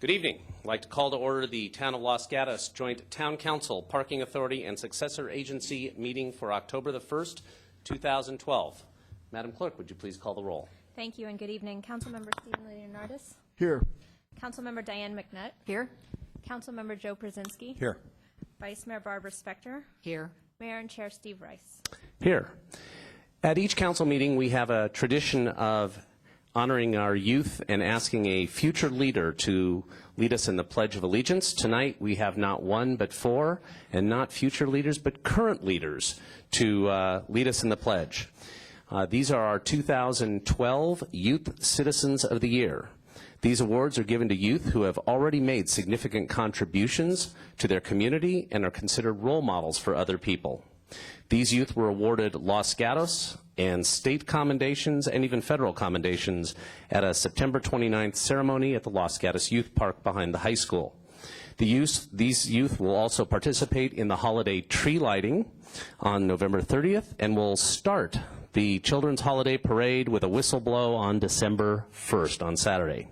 Good evening. I'd like to call to order the Town of Los Gatos Joint Town Council, Parking Authority, and Successor Agency meeting for October the 1st, 2012. Madam Clerk, would you please call the roll? Thank you and good evening. Councilmember Stephen Leonardis. Here. Councilmember Diane McNutt. Here. Councilmember Joe Przinski. Here. Vice Mayor Barbara Spector. Here. Mayor and Chair Steve Rice. Here. At each council meeting, we have a tradition of honoring our youth and asking a future leader to lead us in the Pledge of Allegiance. Tonight, we have not one but four, and not future leaders, but current leaders to lead us in the pledge. These are our 2012 Youth Citizens of the Year. These awards are given to youth who have already made significant contributions to their community and are considered role models for other people. These youth were awarded Los Gatos and state commendations and even federal commendations at a September 29th ceremony at the Los Gatos Youth Park behind the high school. These youth will also participate in the holiday tree lighting on November 30th and will start the Children's Holiday Parade with a whistle blow on December 1st on Saturday.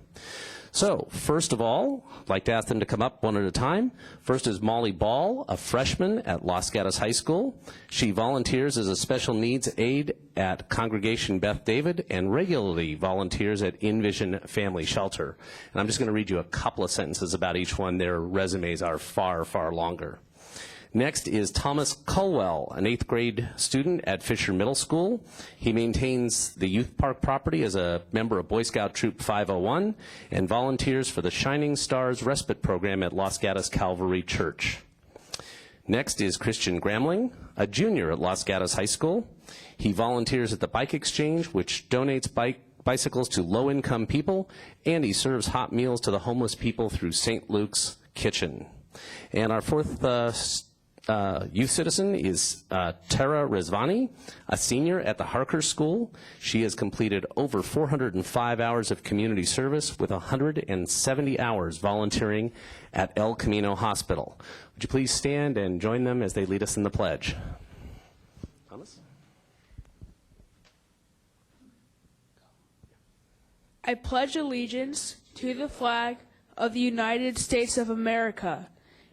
So, first of all, I'd like to ask them to come up one at a time. First is Molly Ball, a freshman at Los Gatos High School. She volunteers as a special needs aide at Congregation Beth David and regularly volunteers at Envision Family Shelter. And I'm just going to read you a couple of sentences about each one. Their resumes are far, far longer. Next is Thomas Culwell, an 8th grade student at Fisher Middle School. He maintains the youth park property as a member of Boy Scout Troop 501 and volunteers for the Shining Stars Respite Program at Los Gatos Calvary Church. Next is Christian Gramling, a junior at Los Gatos High School. He volunteers at the Bike Exchange, which donates bicycles to low-income people, and he serves hot meals to the homeless people through St. Luke's Kitchen. And our fourth youth citizen is Tara Rizvani, a senior at the Harker School. She has completed over 405 hours of community service with 170 hours volunteering at El Camino Hospital. Would you please stand and join them as they lead us in the pledge? Thomas? I pledge allegiance to the flag of the United States of America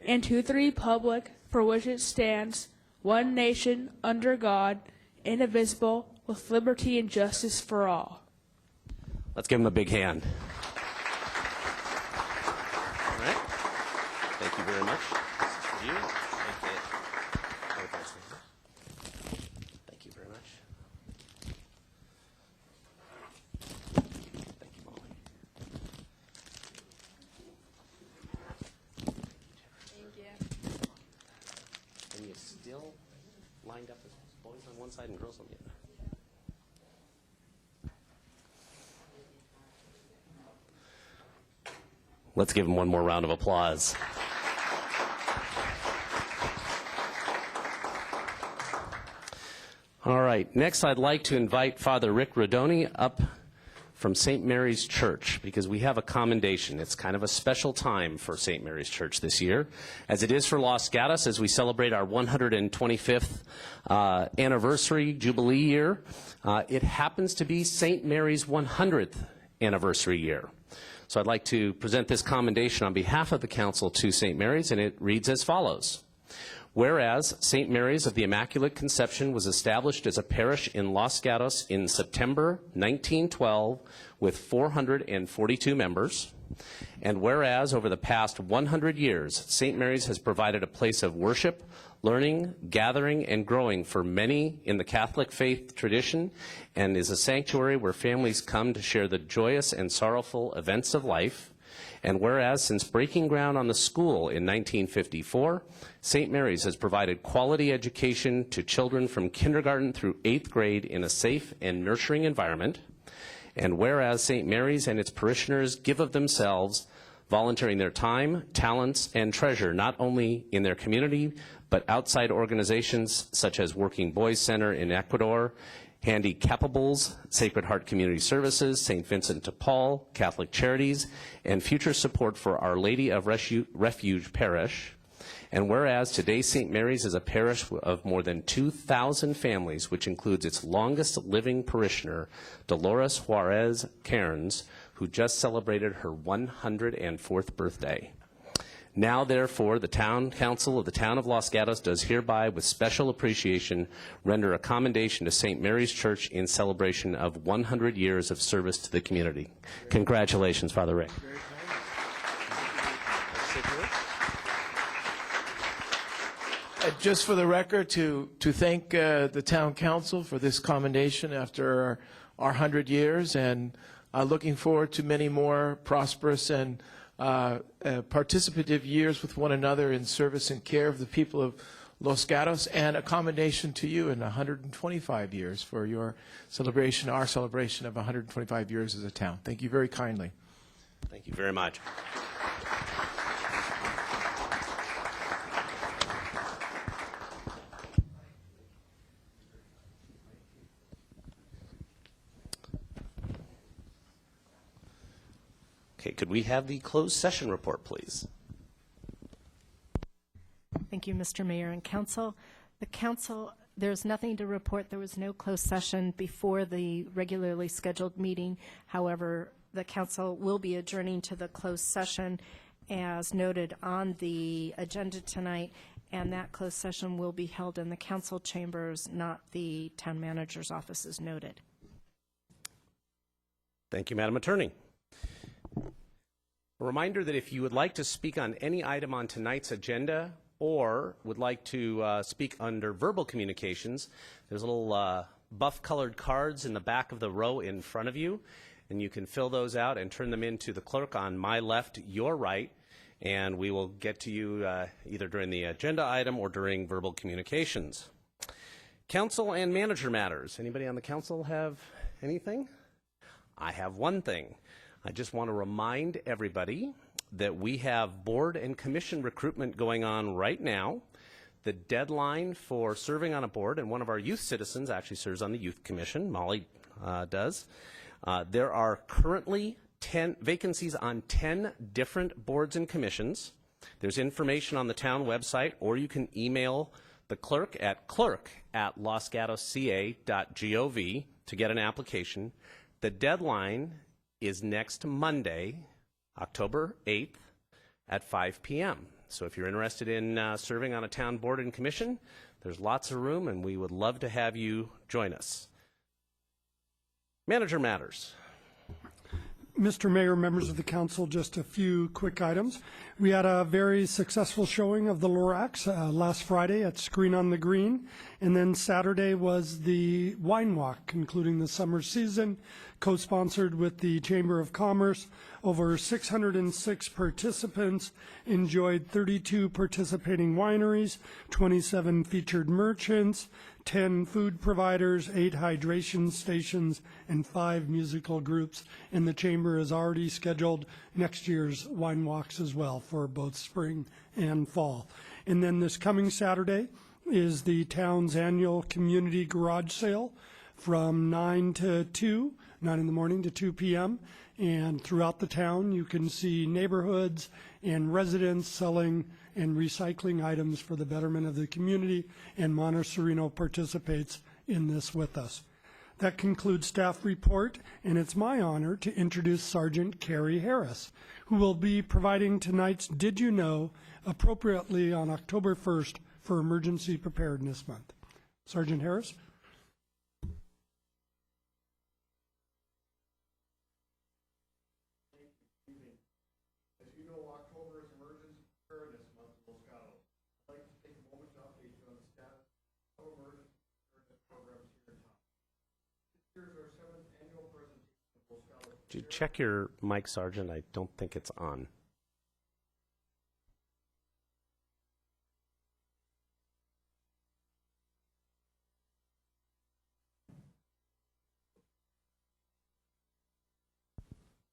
and to the republic for which it stands, one nation, under God, indivisible, with liberty and justice for all. Let's give them a big hand. All right. Thank you very much. This is for you. Thank you very much. Thank you, Molly. Thank you. And you still lined up as boys on one side and girls on the other. Let's give them one more round of applause. All right, next I'd like to invite Father Rick Rodoni up from St. Mary's Church, because we have a commendation. It's kind of a special time for St. Mary's Church this year, as it is for Los Gatos, as we celebrate our 125th anniversary Jubilee year. It happens to be St. Mary's 100th anniversary year. So I'd like to present this commendation on behalf of the Council to St. Mary's, and it reads as follows. Whereas St. Mary's of the Immaculate Conception was established as a parish in Los Gatos in September 1912 with 442 members, and whereas over the past 100 years, St. Mary's has provided a place of worship, learning, gathering, and growing for many in the Catholic faith tradition, and is a sanctuary where families come to share the joyous and sorrowful events of life. And whereas since breaking ground on the school in 1954, St. Mary's has provided quality education to children from kindergarten through 8th grade in a safe and nurturing environment. And whereas St. Mary's and its parishioners give of themselves, volunteering their time, talents, and treasure not only in their community, but outside organizations such as Working Boys Center in Ecuador, Handicapables, Sacred Heart Community Services, St. Vincent de Paul, Catholic Charities, and future support for Our Lady of Refuge Parish. And whereas today St. Mary's is a parish of more than 2,000 families, which includes its longest living parishioner, Dolores Juarez Cairns, who just celebrated her 104th birthday. Now, therefore, the Town Council of the Town of Los Gatos does hereby, with special appreciation, render a commendation to St. Mary's Church in celebration of 100 years of service to the community. Congratulations, Father Rick. Just for the record, to thank the Town Council for this commendation after our 100 years, and looking forward to many more prosperous and participative years with one another in service and care of the people of Los Gatos, and a commendation to you in 125 years for your celebration, our celebration of 125 years as a town. Thank you very kindly. Thank you very much. Okay, could we have the closed session report, please? Thank you, Mr. Mayor and Council. The Council, there's nothing to report. There was no closed session before the regularly scheduled meeting. However, the Council will be adjourning to the closed session as noted on the agenda tonight, and that closed session will be held in the Council chambers, not the Town Manager's office as noted. Thank you, Madam Attorney. A reminder that if you would like to speak on any item on tonight's agenda or would like to speak under verbal communications, there's little buff-colored cards in the back of the row in front of you, and you can fill those out and turn them in to the clerk on my left, your right, and we will get to you either during the agenda item or during verbal communications. Council and manager matters. Anybody on the council have anything? I have one thing. I just want to remind everybody that we have board and commission recruitment going on right now. The deadline for serving on a board, and one of our youth citizens actually serves on the youth commission, Molly does. There are currently 10 vacancies on 10 different boards and commissions. There's information on the town website, or you can email the clerk at clerk@losgatosca.gov to get an application. The deadline is next Monday, October 8th at 5 p.m. So if you're interested in serving on a town board and commission, there's lots of room, and we would love to have you join us. Manager matters. Mr. Mayor, members of the council, just a few quick items. We had a very successful showing of the Lorax last Friday at Screen on the Green, and then Saturday was the Wine Walk, concluding the summer season, co-sponsored with the Chamber of Commerce. Over 606 participants enjoyed 32 participating wineries, 27 featured merchants, 10 food providers, 8 hydration stations, and 5 musical groups. And the Chamber has already scheduled next year's wine walks as well for both spring and fall. And then this coming Saturday is the town's annual community garage sale from 9 in the morning to 2 p.m. And throughout the town, you can see neighborhoods and residents selling and recycling items for the betterment of the community, and Montecito participates in this with us. That concludes staff report, and it's my honor to introduce Sergeant Carrie Harris, who will be providing tonight's Did You Know appropriately on October 1st for Emergency Preparedness Month. Sergeant Harris. Did you check your mic, Sergeant? I don't think it's on.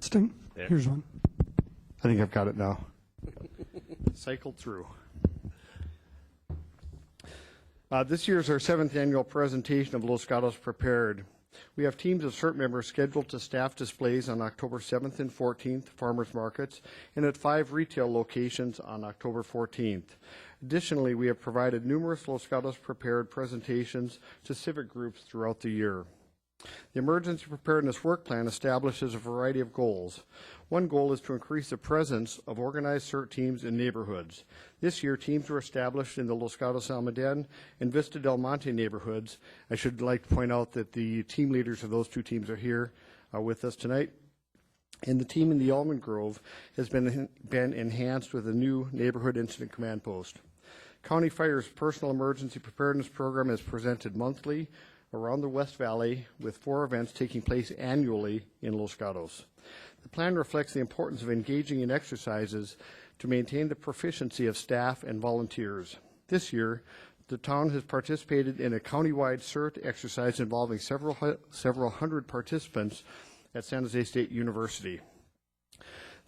Sting. There. Here's one. I think I've got it now. Cycled through. This year is our 7th annual presentation of Los Gatos Prepared. We have teams of CERT members scheduled to staff displays on October 7th and 14th, farmers markets, and at 5 retail locations on October 14th. Additionally, we have provided numerous Los Gatos Prepared presentations to civic groups throughout the year. The Emergency Preparedness Work Plan establishes a variety of goals. One goal is to increase the presence of organized CERT teams in neighborhoods. This year, teams were established in the Los Gatos Almaden and Vista Del Monte neighborhoods. I should like to point out that the team leaders of those 2 teams are here with us tonight. And the team in the Almond Grove has been enhanced with a new neighborhood incident command post. County Fire's Personal Emergency Preparedness Program is presented monthly around the West Valley, with 4 events taking place annually in Los Gatos. The plan reflects the importance of engaging in exercises to maintain the proficiency of staff and volunteers. This year, the town has participated in a countywide CERT exercise involving several hundred participants at San Jose State University.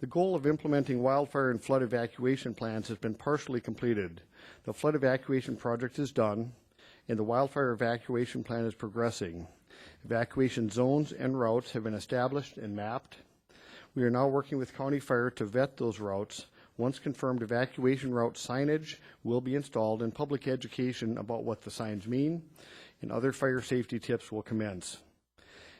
The goal of implementing wildfire and flood evacuation plans has been partially completed. The flood evacuation project is done, and the wildfire evacuation plan is progressing. Evacuation zones and routes have been established and mapped. We are now working with County Fire to vet those routes. Once confirmed, evacuation route signage will be installed, and public education about what the signs mean and other fire safety tips will commence.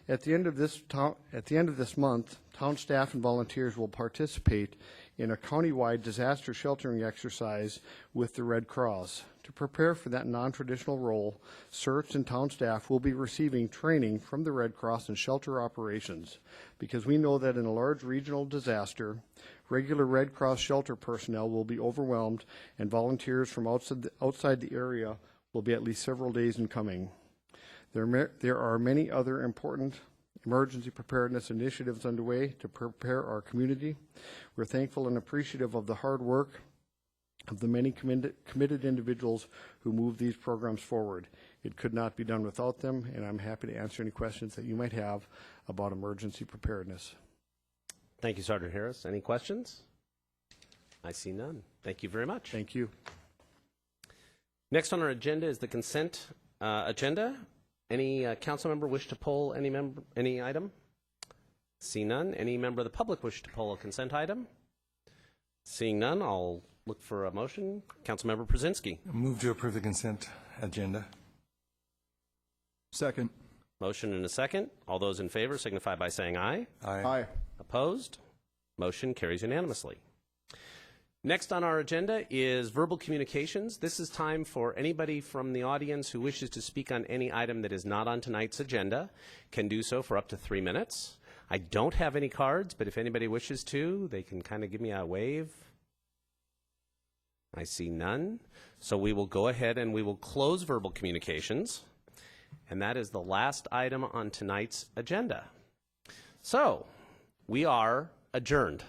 At the end of this month, town staff and volunteers will participate in a countywide disaster sheltering exercise with the Red Cross. To prepare for that non-traditional role, CERTs and town staff will be receiving training from the Red Cross in shelter operations, because we know that in a large regional disaster, regular Red Cross shelter personnel will be overwhelmed, and volunteers from outside the area will be at least several days in coming. There are many other important emergency preparedness initiatives underway to prepare our community. We're thankful and appreciative of the hard work of the many committed individuals who move these programs forward. It could not be done without them, and I'm happy to answer any questions that you might have about emergency preparedness. Thank you, Sergeant Harris. Any questions? I see none. Thank you very much. Thank you. Next on our agenda is the consent agenda. Any council member wish to poll any item? See none. Any member of the public wish to poll a consent item? Seeing none, I'll look for a motion. Councilmember Brzezinski. Move to approve the consent agenda. Second. Motion and a second. All those in favor signify by saying aye. Aye. Opposed? Motion carries unanimously. Next on our agenda is verbal communications. This is time for anybody from the audience who wishes to speak on any item that is not on tonight's agenda can do so for up to 3 minutes. I don't have any cards, but if anybody wishes to, they can kind of give me a wave. I see none. So we will go ahead and we will close verbal communications. And that is the last item on tonight's agenda. So we are adjourned.